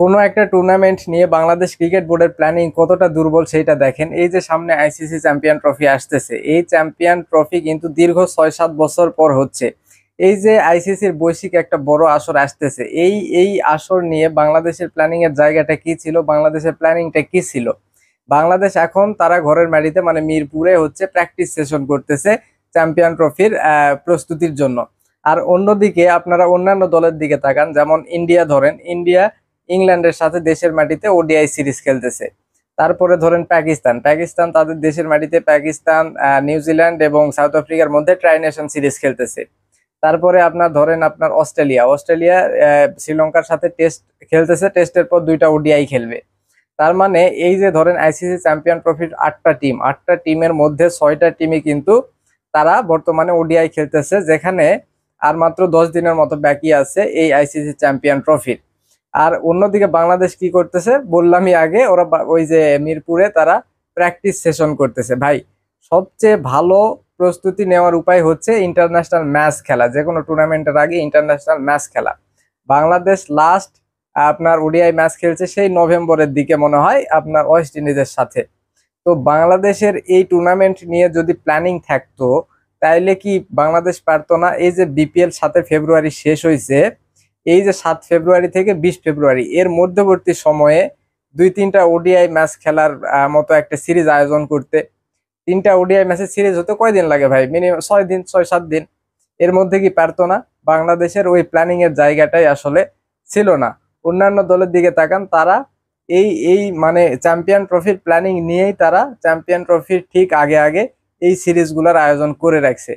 কোনো একটা টুর্নামেন্ট নিয়ে বাংলাদেশ ক্রিকেট বোর্ডের প্ল্যানিং কতটা দুর্বল সেটা দেখেন। এই যে সামনে আইসিসি চ্যাম্পিয়ন ট্রফি আসতেছে, এই চ্যাম্পিয়ন ট্রফি কিন্তু দীর্ঘ 6-7 বছর পর হচ্ছে। এই যে আইসিসির বৈশ্বিক একটা বড় আসর আসতেছে, এই আসর নিয়ে বাংলাদেশের প্ল্যানিং এর জায়গাটা কি ছিল, বাংলাদেশের প্ল্যানিংটা কি ছিল? বাংলাদেশ এখন তারা ঘরের মাটিতে মানে মিরপুরে হচ্ছে প্র্যাকটিস সেশন করতেছে চ্যাম্পিয়ন ট্রফির প্রস্তুতির জন্য। আর অন্যদিকে আপনারা অন্যান্য দলের দিকে তাকান, যেমন ইন্ডিয়া ধরেন, ইন্ডিয়া ইংল্যান্ডের সাথে দেশের মাটিতে ওডিআই সিরিজ খেলতেছে। তারপরে ধরেন পাকিস্তান, পাকিস্তান তাদের দেশের মাটিতে পাকিস্তান, নিউজিল্যান্ড এবং সাউথ আফ্রিকার মধ্যে ট্রাই নেশন সিরিজ খেলতেছে। তারপরে আপনার ধরেন আপনার অস্ট্রেলিয়া, অস্ট্রেলিয়া শ্রীলঙ্কার সাথে টেস্ট খেলতেছে, টেস্টের পর 2টা ওডিআই খেলবে। তার মানে এই যে ধরেন আইসিসি চ্যাম্পিয়ন ট্রফির 8টা টিম, 8টা টিমের মধ্যে 6টা টিমই কিন্তু তারা বর্তমানে ওডিআই খেলতেছে, যেখানে আর মাত্র 10 দিনের মতো বাকি আছে এই আইসিসি চ্যাম্পিয়ন ট্রফির। আর অন্যদিকে বাংলাদেশ কি করতেছে বললামই আগে, ওরা ওই যে মিরপুরে তারা প্র্যাকটিস সেশন করতেছে। ভাই, সবচেয়ে ভালো প্রস্তুতি নেওয়ার উপায় হচ্ছে ইন্টারন্যাশনাল ম্যাচ খেলা, যে কোনো টুর্নামেন্টের আগে ইন্টারন্যাশনাল ম্যাচ খেলা। বাংলাদেশ লাস্ট আপনার ওডিআই ম্যাচ খেলছে সেই নভেম্বরের দিকে মনে হয় আপনার ওয়েস্ট ইন্ডিজের সাথে। তো বাংলাদেশের এই টুর্নামেন্ট নিয়ে যদি প্ল্যানিং থাকতো, তাইলে কি বাংলাদেশ পারতো না? এই যে বিপিএল 7 ফেব্রুয়ারি শেষ হয়েছে, এই যে 7 ফেব্রুয়ারি থেকে 20 ফেব্রুয়ারি এর মধ্যবর্তী সময়ে 2-3টা ওডিআই ম্যাচ খেলার মতো একটা সিরিজ আয়োজন করতে। 3টা ওডিআই ম্যাচের সিরিজ হতে কয়দিন লাগে ভাই? মিনিমাম 6 দিন, 6-7 দিন। এর মধ্যে কি পারতো না? বাংলাদেশের ওই প্ল্যানিং এর জায়গাটাই আসলে ছিল না। অন্যান্য দলের দিকে তাকান, তারা এই এই মানে চ্যাম্পিয়ন ট্রফির প্ল্যানিং নিয়েই তারা চ্যাম্পিয়ন ট্রফির ঠিক আগে আগে এই সিরিজগুলোর আয়োজন করে রাখছে।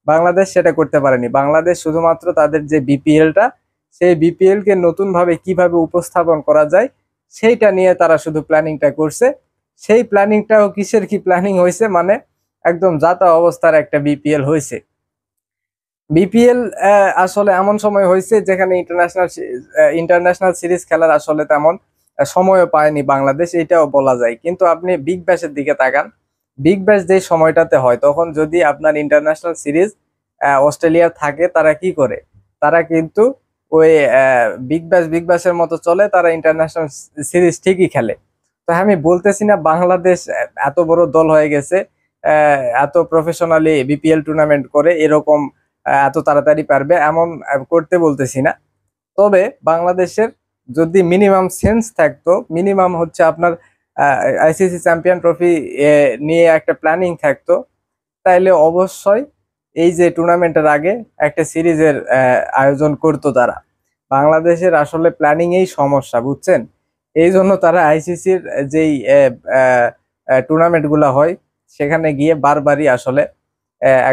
বাংলাদেশ সেটা করতে পারেনি। বাংলাদেশ শুধুমাত্র তাদের যে বিপিএলটা, সেই বিপিএল কে নতুন ভাবে কিভাবে উপস্থাপন করা যায় সেইটা নিয়ে তারা শুধু প্ল্যানিংটা করছে। সেই প্ল্যানিংটাও কিসের কি প্ল্যানিং হয়েছে, মানে একদম যাতা অবস্থার একটা বিপিএল হয়েছে। বিপিএল আসলে এমন সময় হয়েছে যেখানে ইন্টারন্যাশনাল সিরিজ খেলার আসলে তেমন সময়ও পায়নি বাংলাদেশ, এটাও বলা যায়। কিন্তু আপনি বিগ ব্যাশের দিকে তাকান, বিগ ব্যাশ যে সময়টাতে হয়, তখন যদি আপনার ইন্টারন্যাশনাল সিরিজ অস্ট্রেলিয়ার থাকে, তারা কি করে? তারা কিন্তু ওই বিগ ব্যাশের মতো চলে, তারা ইন্টারন্যাশনাল সিরিজ ঠিকই খেলে। তো আমি বলতেছি না বাংলাদেশ এত বড় দল হয়ে গেছে, এত প্রফেশনালি বিপিএল টুর্নামেন্ট করে এরকম এত তাড়াতাড়ি পারবে এমন করতে বলতেছি না। তবে বাংলাদেশের যদি মিনিমাম সেন্স থাকতো, মিনিমাম হচ্ছে আপনার আইসিসি চ্যাম্পিয়ন ট্রফি নিয়ে একটা প্ল্যানিং থাকতো, তাইলে অবশ্যই এই যে টুর্নামেন্টের আগে একটা সিরিজের আয়োজন করতো তারা। বাংলাদেশের আসলে প্ল্যানিং এই সমস্যা, বুঝছেন? এই জন্য তারা আইসিসির যেই টুর্নামেন্ট গুলা হয় সেখানে গিয়ে বারবারই আসলে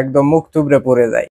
একদম মুখ থুবড়ে পড়ে যায়।